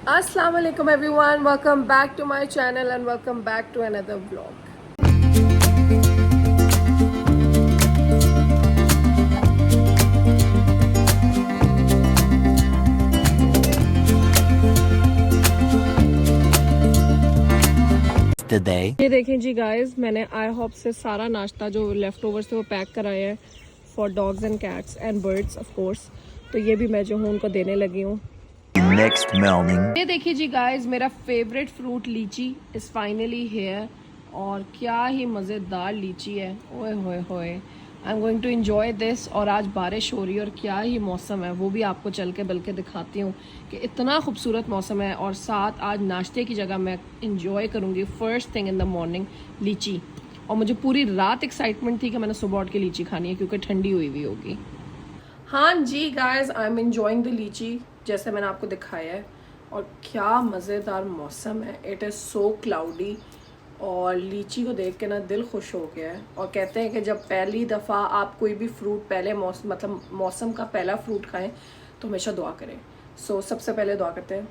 Assalamu alaikum everyone, welcome back to my channel and welcome back to another vlog. ये देखें जी guys, मैंने I hope से सारा नाश्ता जो लेफ्ट ओवर से वो पैक कराया है for dogs and cats and birds of course. तो ये भी मैं जो हूँ उनको देने लगी हूँ। Next morning. ये देखिए जी गाइस, मेरा favourite fruit lychee is finally here और क्या ही मज़ेदार लीची है। ओए होए होए, I am going to enjoy this. और आज बारिश हो रही है और क्या ही मौसम है, वो भी आपको चल के बल्कि दिखाती हूँ कि इतना खूबसूरत मौसम है। और साथ आज नाश्ते की जगह मैं इंजॉय करूँगी first thing in the morning लीची। और मुझे पूरी रात एक्साइटमेंट थी कि मैंने सुबह उठ के लीची खानी है क्योंकि ठंडी हुई हुई होगी। हाँ जी guys, I am enjoying the lychee जैसे मैंने आपको दिखाया है। और क्या मज़ेदार मौसम है, इट इज़ सो क्लाउडी। और लीची को देख के ना दिल खुश हो गया है। और कहते हैं कि जब पहली दफ़ा आप कोई भी फ्रूट पहले मौसम का पहला फ्रूट खाएं तो हमेशा दुआ करें। सो सबसे पहले दुआ करते हैं।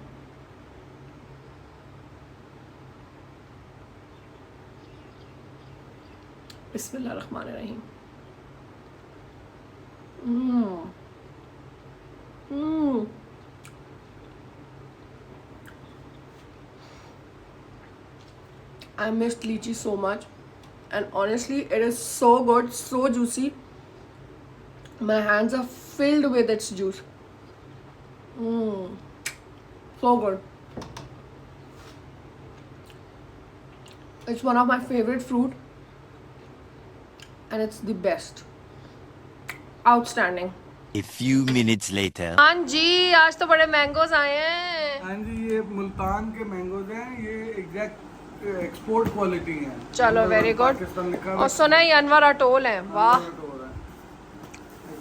बिस्मिल्लाहिर्रहमानिर्रहीम। I missed lychee so much, and honestly, it is so good, so juicy. My hands are filled with its juice. So good. It's one of my favorite fruit, and it's the best. Outstanding. A few minutes later. हाँ जी, आज तो बड़े mangoes आए हैं। हाँ जी, ये मुल्तान के mangoes हैं, ये एग्जैक्ट एक्सपोर्ट क्वालिटी हैं। चलो वेरी गुड। और सुना ये अनवर अटोल है, वाह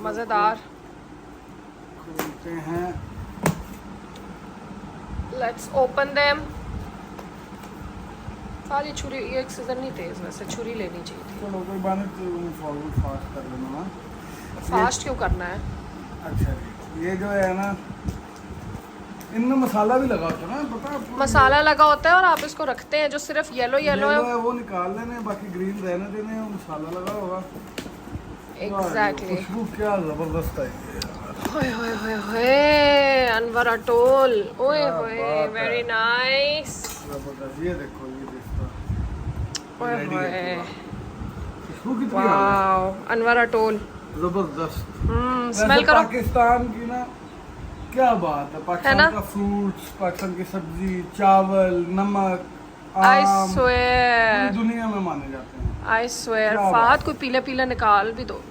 मजेदार। खोलते हैं, लेट्स ओपन देम। सारी छुरी, ये एक सीजन नहीं तेज, वैसे छुरी लेनी चाहिए थी। चलो कोई बात नहीं, फॉरवर्ड फास्ट कर लेना ना। फास्ट क्यों करना है? अच्छा जी, ये जो है ना, इनमें मसाला भी लगा होता है ना, पता है आपको? मसाला लगा होता है और आप इसको रखते हैं, जो सिर्फ येलो येलो है वो निकाल लेने, बाकी ग्रीन रहने देने, और मसाला लगा होगा। एग्जैक्टली। खुशबू क्या जबरदस्त है ये। ओए होए होए होए, अनवर अटोल, ओए होए, वेरी नाइस। जबरदस्त, ये देखो, ये देखो, ओए होए, खुशबू कितनी वाओ, अनवर अटोल जबरदस्त। स्मेल करो। पाकिस्तान की ना क्या बात है, पाकिस्तान का फ्रूट्स, पाकिस्तान की सब्जी, चावल, नमक, आई आम स्वेयर, पूरी दुनिया में माने जाते हैं। I swear. क्या फात कोई पीला पीला निकाल भी दो।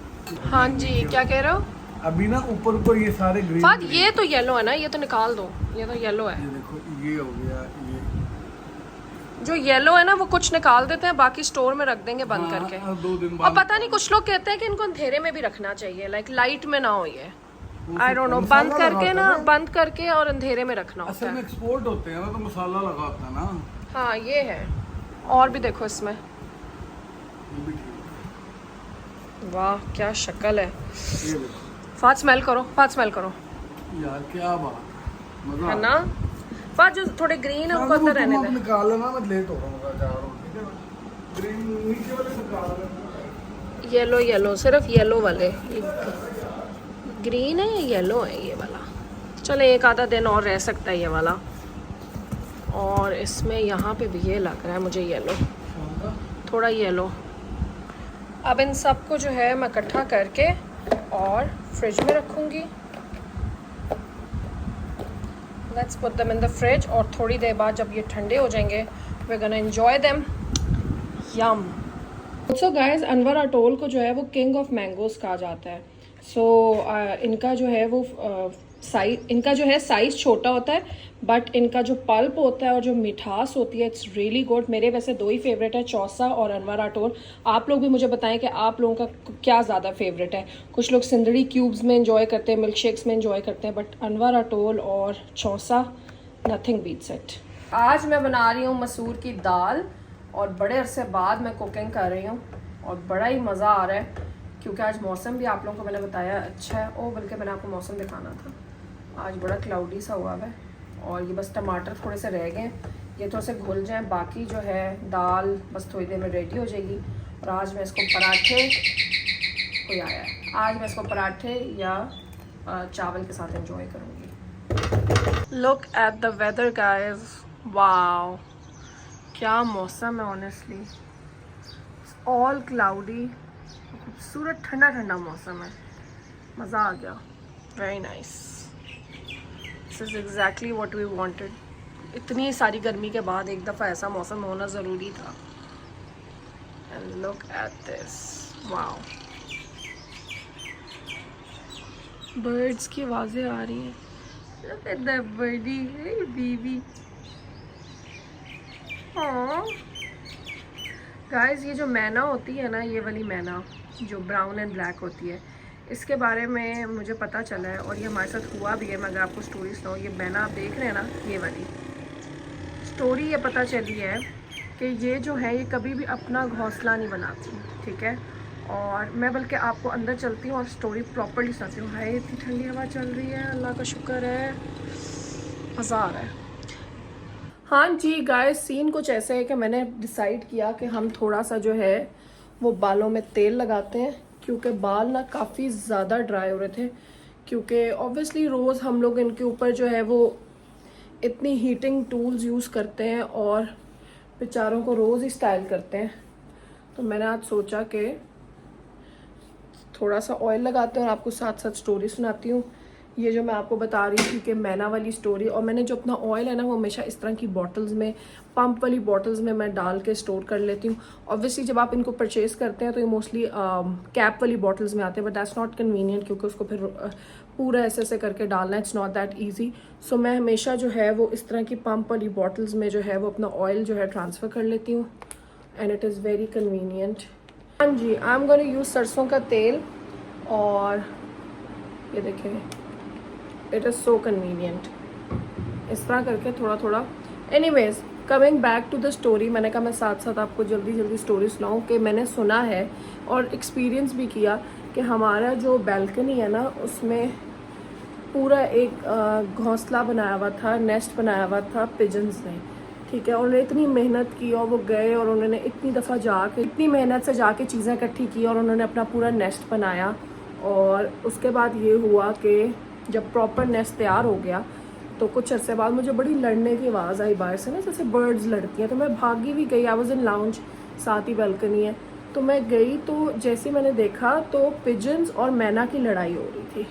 हाँ जी, क्या कह रहे हो? अभी ना ऊपर को ये सारे ग्रीन, फात ये तो येलो है ना, ये तो निकाल दो, ये तो येलो है। ये देखो, ये हो गया, ये जो येलो है ना वो कुछ निकाल देते हैं, बाकी स्टोर में रख देंगे बंद हाँ, करके। 2 दिन और बाद पता नहीं, कुछ लोग कहते हैं कि इनको अंधेरे में भी रखना चाहिए, लाइक लाइट में ना हो ये। वो आई डोंट नो, मसाला बंद लगा करके होता ना, है बंद करके और अंधेरे में रखना होता असल में है। एक्सपोर्ट होते हैं ना, तो मसाला लगा होता है ना। हाँ ये है। और भी देखो इसमें, ये भी ठीक वाह क्या शक्ल है। है, ये देखो फात स्मेल करो, फात स्मेल करो, यार, क्या बात है, मजा है ना। फात जो थोड़े ग्रीन है उनको अंदर रहने दे। निकाल लेना, मैं लेट हो रहा हूँ, जा रहा हूँ, ठीक है। ग्रीन नीचे वाले निकाल लेना। येलो येलो, सिर्फ येलो वाले, ग्रीन है या येलो है ये वाला। चले एक आधा दिन और रह सकता है ये वाला। और इसमें यहाँ पे भी ये लग रहा है मुझे येलो, थोड़ा येलो। अब इन सबको जो है मैं इकट्ठा करके और फ्रिज में रखूँगी। Let's put them in the fridge. और थोड़ी देर बाद जब ये ठंडे हो जाएंगे, we gonna enjoy them. Yum. So guys, Anwar Ratol को जो है वो किंग ऑफ मैंगोज कहा जाता है। इनका जो है वो इनका जो है साइज़ छोटा होता है, बट इनका जो पल्प होता है और जो मिठास होती है, इट्स रियली गुड। मेरे वैसे 2 ही फेवरेट है, चौसा और अनवर अटोल। आप लोग भी मुझे बताएं कि आप लोगों का क्या ज़्यादा फेवरेट है। कुछ लोग सिंदड़ी क्यूब्स में इंजॉय करते हैं, मिल्क शेक्स में इंजॉय करते हैं, बट अनवर अटोल और चौसा, नथिंग बीट्स इट। आज मैं बना रही हूँ मसूर की दाल और बड़े अरसे बाद मैं कुकिंग कर रही हूँ और बड़ा ही मज़ा आ रहा है क्योंकि आज मौसम भी आप लोगों को मैंने बताया अच्छा है। ओ बल्कि मैंने आपको मौसम दिखाना था, आज बड़ा क्लाउडी सा हुआ है और ये बस टमाटर थोड़े से रह गए, ये थोड़े से घुल जाएं, बाकी जो है दाल बस थोड़ी देर में रेडी हो जाएगी। और आज मैं इसको पराठे, कोई आया है, आज मैं इसको पराठे या चावल के साथ एंजॉय करूँगी। Look at the weather guys, wow क्या मौसम है, ऑनेस्टली ऑल क्लाउडी, खूबसूरत ठंडा ठंडा मौसम है, मज़ा आ गया, very nice, this is exactly what we wanted. इतनी सारी गर्मी के बाद एक दफ़ा ऐसा मौसम होना ज़रूरी था। And look at this, wow, birds की आवाज़ें आ रही हैं। Look at the birdie, hey baby, guys ये जो मैना होती है ना, ये वाली मैना जो ब्राउन एंड ब्लैक होती है, इसके बारे में मुझे पता चला है और ये हमारे साथ हुआ भी है। मैं अगर आपको स्टोरी सुनाऊँ, ये मैना आप देख रहे हैं ना, ये वाली स्टोरी ये पता चली है कि ये जो है ये कभी भी अपना घोंसला नहीं बनाती, ठीक है। और मैं बल्कि आपको अंदर चलती हूँ और स्टोरी प्रॉपर्ली सुनाती हूँ। हाय इतनी ठंडी हवा चल रही है, अल्लाह का शुक्र है, मज़ा आ रहा है। हाँ जी गाइस, सीन कुछ ऐसे है कि मैंने डिसाइड किया कि हम थोड़ा सा जो है वो बालों में तेल लगाते हैं, क्योंकि बाल ना काफ़ी ज़्यादा ड्राई हो रहे थे, क्योंकि ऑब्वियसली रोज़ हम लोग इनके ऊपर जो है वो इतनी हीटिंग टूल्स यूज़ करते हैं और बेचारों को रोज़ ही स्टाइल करते हैं। तो मैंने आज सोचा कि थोड़ा सा ऑयल लगाते हैं और आपको साथ साथ स्टोरी सुनाती हूँ। ये जो मैं आपको बता रही थी कि मैना वाली स्टोरी, और मैंने जो अपना ऑयल है ना वो हमेशा इस तरह की बॉटल्स में, पंप वाली बॉटल्स में मैं डाल के स्टोर कर लेती हूँ। ऑब्वियसली जब आप इनको परचेज़ करते हैं तो ये मोस्टली कैप वाली बॉटल्स में आते हैं, बट दैट्स नॉट कन्वीनियंट, क्योंकि उसको फिर पूरा ऐसे करके डालना, इट्स नॉट दैट ईजी। सो मैं हमेशा जो है वो इस तरह की पंप वाली बॉटल्स में जो है वो अपना ऑयल जो है ट्रांसफ़र कर लेती हूँ, and it is very convenient. हाँ जी, आई एम गोना यूज़ सरसों का तेल, और ये देखें, इट इज़ सो कन्वीनियंट, इस तरह करके थोड़ा थोड़ा। Anyways, coming back to the story, मैंने कहा मैं साथ साथ आपको जल्दी जल्दी स्टोरी सुनाऊँ कि मैंने सुना है और एक्सपीरियंस भी किया कि हमारा जो बैल्कनी है ना उसमें पूरा एक घोंसला बनाया हुआ था, नेस्ट बनाया हुआ था पिजन्स ने, ठीक है। और उन्होंने इतनी मेहनत की और वो गए और उन्होंने इतनी दफ़ा जाके, इतनी मेहनत से जाके चीज़ें इकट्ठी की और उन्होंने अपना पूरा नेस्ट बनाया। और उसके बाद ये हुआ कि जब प्रॉपर नेस्ट तैयार हो गया तो कुछ अरसे बाद मुझे बड़ी लड़ने की आवाज़ आई बाहर से ना, जैसे बर्ड्स लड़ती हैं। तो मैं भागी भी गई, आई वाज इन लाउंज, साथ ही बालकनी है, तो मैं गई तो जैसे मैंने देखा तो पिजन्स और मैना की लड़ाई हो रही थी,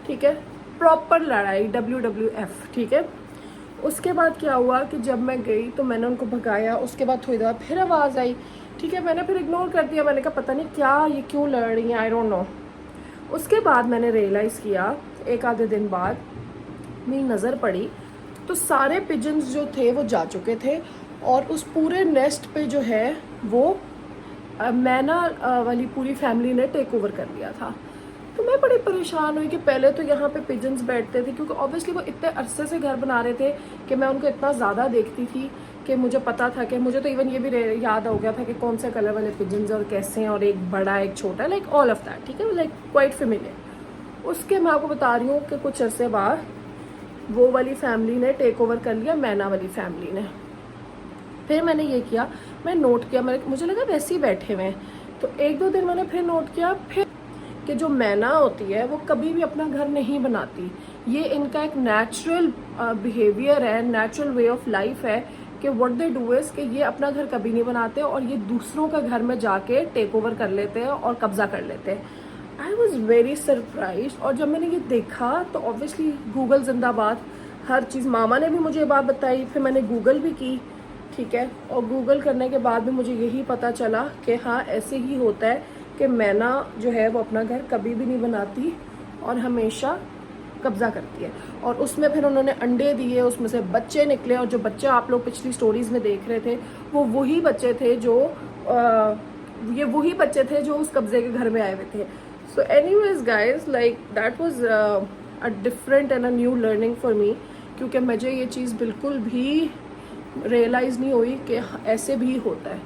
ठीक है, प्रॉपर लड़ाई, WWF, ठीक है। उसके बाद क्या हुआ कि जब मैं गई तो मैंने उनको भगाया, उसके बाद थोड़ी देर फिर आवाज़ आई, ठीक है, मैंने फिर इग्नोर कर दिया, मैंने कहा पता नहीं क्या ये क्यों लड़ रही हैं, आई डोंट नो। उसके बाद मैंने रियलाइज़ किया, एक आधे दिन बाद मेरी नज़र पड़ी तो सारे पिजन्स जो थे वो जा चुके थे और उस पूरे नेस्ट पे जो है वो मैना वाली पूरी फैमिली ने टेक ओवर कर लिया था। तो मैं बड़ी परेशान हुई कि पहले तो यहाँ पे पिजन्स बैठते थे, क्योंकि ऑब्वियसली वो इतने अरसे से घर बना रहे थे कि मैं उनको इतना ज़्यादा देखती थी कि मुझे पता था कि, मुझे तो इवन ये भी याद हो गया था कि कौन से कलर वाले पिजन्स और कैसे हैं, और एक बड़ा एक छोटा, लाइक ऑल ऑफ दैट, ठीक है, लाइक क्वाइट फेमिलियर। उसके मैं आपको बता रही हूँ कि कुछ अरसे बाद वो वाली फैमिली ने टेक ओवर कर लिया, मैना वाली फैमिली ने। फिर मैंने ये किया, मैं नोट किया, मुझे लगा वैसे ही बैठे हुए हैं, तो एक दो दिन मैंने फिर नोट किया फिर कि जो मैना होती है वो कभी भी अपना घर नहीं बनाती, ये इनका एक नेचुरल बिहेवियर है, नेचुरल वे ऑफ लाइफ है कि व्हाट दे डू इज़ कि ये अपना घर कभी नहीं बनाते और ये दूसरों का घर में जाके टेक ओवर कर लेते हैं और कब्जा कर लेते हैं। आई वॉज वेरी सरप्राइज। और जब मैंने ये देखा तो ऑब्वियसली गूगल जिंदाबाद, हर चीज़, मामा ने भी मुझे ये बात बताई, फिर मैंने गूगल भी की, ठीक है, और गूगल करने के बाद भी मुझे यही पता चला कि हाँ ऐसे ही होता है कि मैना जो है वो अपना घर कभी भी नहीं बनाती और हमेशा कब्जा करती है। और उसमें फिर उन्होंने अंडे दिए, उसमें से बच्चे निकले, और जो बच्चे आप लोग पिछली स्टोरीज में देख रहे थे वो वही बच्चे थे जो उस कब्जे के घर में आए हुए थे। So anyways guys, like that was a different and a new learning for me, क्योंकि मुझे ये चीज़ बिल्कुल भी रियलाइज़ नहीं हुई कि ऐसे भी होता है।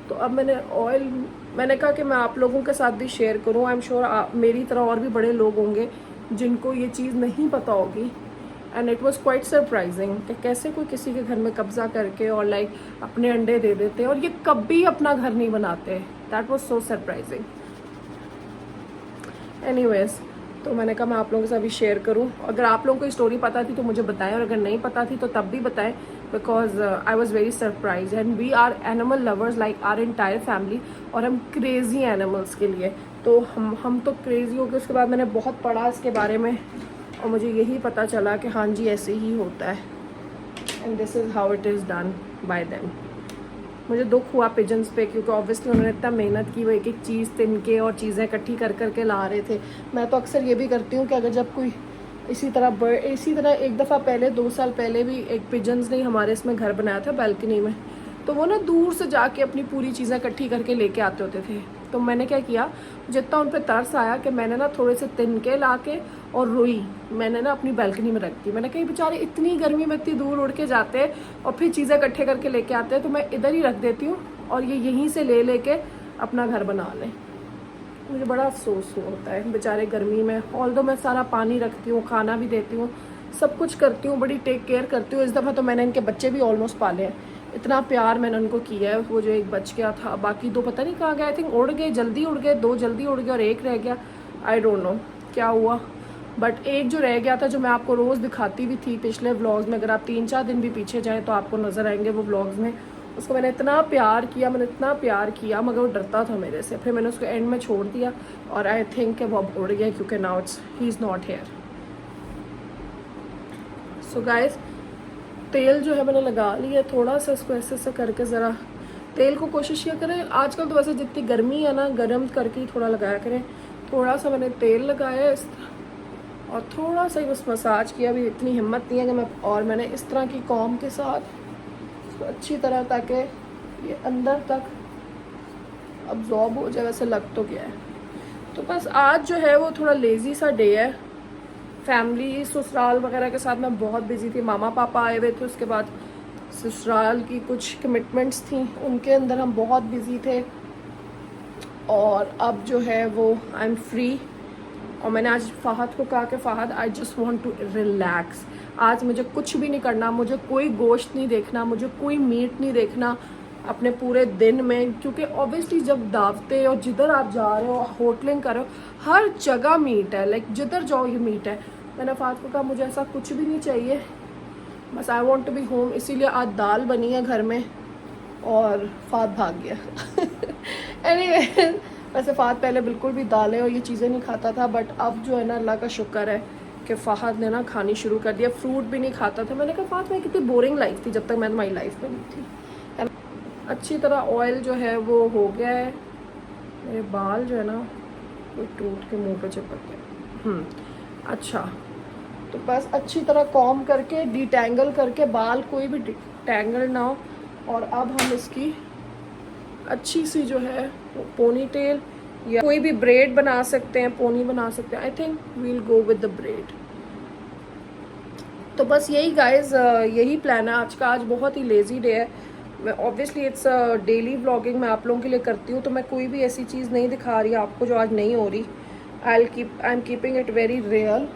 तो अब मैंने कहा कि मैं आप लोगों के साथ भी शेयर करूं। आई एम श्योर मेरी तरह और भी बड़े लोग होंगे जिनको ये चीज़ नहीं पता होगी and it was quite surprising कि कैसे कोई किसी के घर में कब्जा करके और लाइक अपने अंडे दे देते और ये कभी अपना घर नहीं बनाते. That was so surprising. Anyways, तो मैंने कहा मैं आप लोगों के साथ भी शेयर करूं. अगर आप लोगों को ये स्टोरी पता थी तो मुझे बताएं, और अगर नहीं पता थी तो तब भी बताएं, because I was very surprise. And we are animal lovers like our entire family, और हम क्रेजी एनिमल्स के लिए. तो हम तो क्रेजी हो गए. उसके बाद मैंने बहुत पढ़ा इसके बारे में और मुझे यही पता चला कि हाँ जी ऐसे ही होता है. And this is how it is done by them. मुझे दुख हुआ पिजन्स पे, क्योंकि ऑब्वियसली उन्होंने इतना मेहनत की, वो एक एक चीज़ तिनके और चीज़ें इकट्ठी कर करके ला रहे थे. मैं तो अक्सर ये भी करती हूँ कि अगर जब कोई इसी तरह एक दफ़ा पहले 2 साल पहले भी एक पिजन्स ने हमारे इसमें घर बनाया था बैल्कनी में, तो वो ना दूर से जाके अपनी पूरी चीज़ें इकट्ठी करके लेके आते होते थे. तो मैंने क्या किया, जितना उन पर तरस आया कि मैंने ना थोड़े से तिनके ला के और रुई मैंने ना अपनी बैल्कनी में रख दी. मैंने कहा बेचारे इतनी गर्मी में इतनी दूर उड़ के जाते हैं और फिर चीज़ें इकट्ठे करके लेके आते हैं, तो मैं इधर ही रख देती हूँ और ये यहीं से ले अपना घर बना लें. मुझे बड़ा अफसोस होता है बेचारे गर्मी में. ऑल्दो मैं सारा पानी रखती हूँ, खाना भी देती हूँ, सब कुछ करती हूँ, बड़ी टेक केयर करती हूँ. इस दफ़ा तो मैंने इनके बच्चे भी ऑलमोस्ट पाले हैं. इतना प्यार मैंने उनको किया है. वो जो एक बच गया था, बाकी 2 पता नहीं कहाँ गए. आई थिंक उड़ गए, जल्दी उड़ गए. 2 जल्दी उड़ गए और 1 रह गया. आई डोंट नो क्या हुआ, बट एक जो रह गया था, जो मैं आपको रोज़ दिखाती भी थी पिछले व्लॉग्स में, अगर आप 3-4 दिन भी पीछे जाएँ तो आपको नज़र आएंगे वो व्लॉग्स में. उसको मैंने इतना प्यार किया, मगर वो डरता था मेरे से. फिर मैंने उसको एंड में छोड़ दिया और आई थिंक कि वो अब उड़ गया, क्योंकि now he is not here. So guys, तेल जो है मैंने लगा लिया थोड़ा सा. इसको ऐसे करके ज़रा तेल को कोशिश किया करें. आजकल तो वैसे जितनी गर्मी है ना, गर्म करके ही थोड़ा लगाया करें. थोड़ा सा मैंने तेल लगाया इस तरह और थोड़ा सा ही बस मसाज किया. अभी इतनी हिम्मत नहीं है कि मैंने इस तरह की कॉम के साथ इसको अच्छी तरह, ताकि ये अंदर तक अब्जॉर्ब हो जाए. वैसे लग तो गया है. तो बस आज जो है वो थोड़ा लेज़ी सा डे है. फैमिली ससुराल वगैरह के साथ मैं बहुत बिजी थी. मामा पापा आए हुए थे, उसके बाद ससुराल की कुछ कमिटमेंट्स थी, उनके अंदर हम बहुत बिजी थे. और अब जो है वो आई एम फ्री. और मैंने आज फ़ाहद को कहा कि Fahad I just want to relax. आज मुझे कुछ भी नहीं करना, मुझे कोई गोश्त नहीं देखना, मुझे कोई मीट नहीं देखना अपने पूरे दिन में. क्योंकि ऑब्वियसली जब दावतें और जिधर आप जा रहे हो, होटलिंग कर रहे हो, हर जगह मीट है. लाइक जिधर जाओ ये मीट है. मैंने फ़ाहद को कहा मुझे ऐसा कुछ भी नहीं चाहिए, बस I want to be home. इसीलिए आज दाल बनी है घर में और फ़ाहद भाग गया. एनीवे, वैसे फ़ाहद पहले बिल्कुल भी दालें और ये चीज़ें नहीं खाता था, बट अब जो है ना अल्लाह का शुक्र है कि फ़ाहद ने ना खानी शुरू कर दिया. फ्रूट भी नहीं खाता था. मैंने कहा फ़ाहद मैं कितनी बोरिंग लाइफ थी जब तक मैं तुम्हारी लाइफ में नहीं थी. अच्छी तरह ऑयल जो है वो हो गया है. मेरे बाल जो है ना वो टूट के मुंह पे चिपक गए. अच्छा, तो बस अच्छी तरह कॉम करके डिटैंगल करके, बाल कोई भी टैंगल ना हो. और अब हम इसकी अच्छी सी जो है वो पोनी टेल या कोई भी ब्रेड बना सकते हैं, पोनी बना सकते हैं. I think we'll go with the bread. तो बस यही गाइज, यही प्लान है आज का. आज बहुत ही लेज़ी डे है. मैं ऑब्वियसली इट्स डेली व्लॉगिंग मैं आप लोगों के लिए करती हूँ, तो मैं कोई भी ऐसी चीज़ नहीं दिखा रही आपको जो आज नहीं हो रही. I am keeping it very real.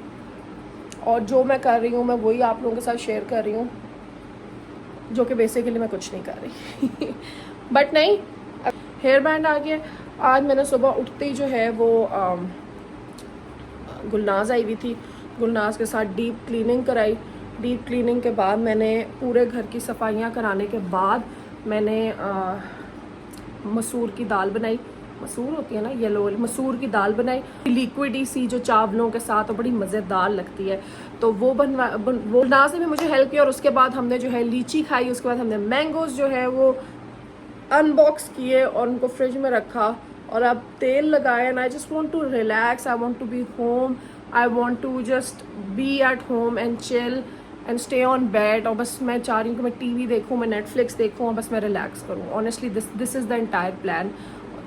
और जो मैं कर रही हूँ मैं वही आप लोगों के साथ शेयर कर रही हूँ, जो कि बेसिकली मैं कुछ नहीं कर रही. बट नहीं, हेयर बैंड आ गया. आज मैंने सुबह उठते ही जो है वो गुलनाज आई हुई थी. गुलनाज के साथ डीप क्लीनिंग कराई. डीप क्लीनिंग के बाद मैंने पूरे घर की सफाइयाँ कराने के बाद मैंने मसूर की दाल बनाई. मसूर होती है ना, येलो वाली मसूर की दाल बनाई. लिक्विडी सी जो चावलों के साथ और बड़ी मज़ेदार लगती है, तो वो गुलनाज ने भी मुझे हेल्प किया. और उसके बाद हमने जो है लीची खाई. उसके बाद हमने मैंगोज़ जो है वो अनबॉक्स किए और उनको फ्रिज में रखा. और अब तेल लगाया. And I just want to relax. I want to be home. I want to just be at home and chill and stay on bed. और बस मैं चाह रही हूँ कि मैं टीवी देखूँ, मैं नेटफ्लिक्स देखूँ और बस मैं रिलैक्स करूँ. Honestly this is the entire plan.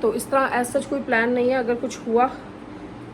तो इस तरह एज सच कोई प्लान नहीं है. अगर कुछ हुआ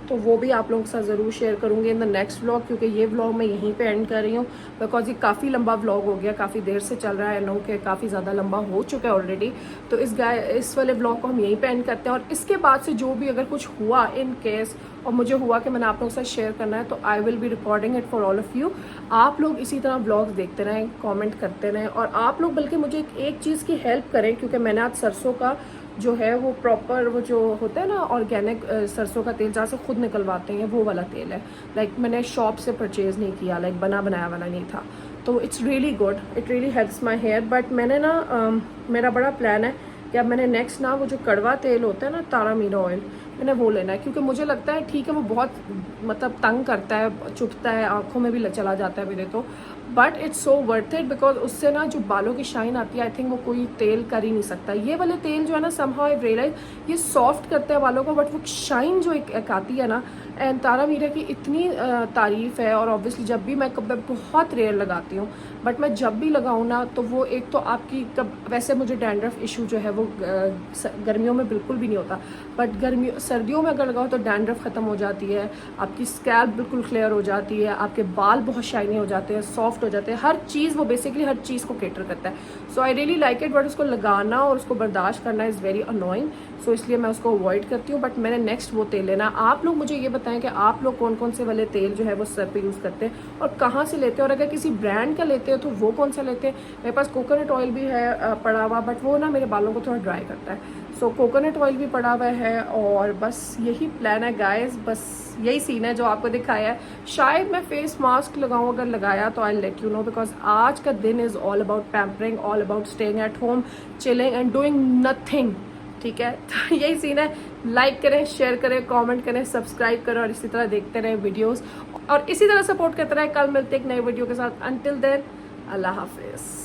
तो वो भी आप लोगों के साथ ज़रूर शेयर करूँगी इन द नेक्स्ट व्लॉग, क्योंकि ये व्लॉग मैं यहीं पे एंड कर रही हूँ. बिकॉज ये काफ़ी लंबा व्लॉग हो गया, काफ़ी देर से चल रहा है. नो कि काफ़ी ज़्यादा लंबा हो चुका है ऑलरेडी. तो इस वाले व्लॉग को हम यहीं पे एंड करते हैं. और इसके बाद से जो भी अगर कुछ हुआ इन केस और मुझे हुआ कि मैंने आप लोगों के साथ शेयर करना है, तो I will be recording it for all of you. आप लोग इसी तरह ब्लॉग्स देखते रहें, कमेंट करते रहें, और आप लोग बल्कि मुझे एक चीज़ की हेल्प करें, क्योंकि मैंने आज सरसों का जो है वो प्रॉपर वो जो होता है ना ऑर्गेनिक सरसों का तेल जहाँ से खुद निकलवाते हैं वो वाला तेल है। लाइक मैंने शॉप से परचेज़ नहीं किया, लाइक बना बनाया वाला नहीं था, तो it's really good, it really helps my hair. But मैंने ना मेरा बड़ा प्लान है कि अब मैंने नेक्स्ट ना वो जो कड़वा तेल होता है ना, तारा मीरा ऑयल, मैंने वो लेना है, क्योंकि मुझे लगता है ठीक है वो बहुत मतलब तंग करता है, चुभता है, आँखों में भी चला जाता है मेरे तो, but it's so worth it, because उससे ना जो बालों की शाइन आती है आई थिंक वो कोई तेल कर ही नहीं सकता। ये वाले तेल जो है ना समहाउ आई रियलाइज ये सॉफ्ट करते हैं बालों को, बट वो शाइन जो एक आती है ना, एंड तारा मीरा की इतनी तारीफ़ है। और ऑब्वियसली जब भी मैं बहुत रेयर लगाती हूँ, बट मैं जब भी लगाऊँ ना तो वो एक तो आपकी वैसे मुझे डैंड्रफ इशू जो है वो गर्मियों में बिल्कुल भी नहीं होता, बट सर्दियों में अगर लगाओ तो डैंड्रफ ख़त्म हो जाती है, आपकी स्कैल्प बिल्कुल क्लियर हो जाती है, आपके बाल बहुत शाइनी हो जाते हैं, सॉफ्ट हो जाते हैं, हर चीज़ वो बेसिकली हर चीज़ को केटर करता है। So I really like it, but उसको लगाना और उसको बर्दाश्त करना इज़ वेरी अनोइंग, सो इसलिए मैं उसको अवॉइड करती हूँ। बट मैंने नेक्स्ट वो तेल लेना। आप लोग मुझे ये बताएं कि आप लोग कौन कौन से वाले तेल जो है वो सर पे यूज़ करते हैं और कहाँ से लेते हैं, और अगर किसी ब्रांड का लेते हो तो वो कौन सा लेते हैं। मेरे पास कोकोनट ऑयल भी है पड़ा हुआ, बट वो ना मेरे बालों को थोड़ा ड्राई करता है, सो कोकोनट ऑयल भी पड़ा हुआ है। और बस यही प्लान है गाइस, बस यही सीन है जो आपको दिखाया है। शायद मैं फेस मास्क लगाऊं, अगर लगाया तो I let you know, because आज का दिन is all about pampering, all about staying at home, chilling and doing nothing. ठीक है, तो यही सीन है। लाइक करें, शेयर करें, कमेंट करें, सब्सक्राइब करें, और इसी तरह देखते रहें वीडियोस, और इसी तरह सपोर्ट करते रहें। कल मिलते एक नए वीडियो के साथ। अंटिल देन, अल्लाह हाफिज़।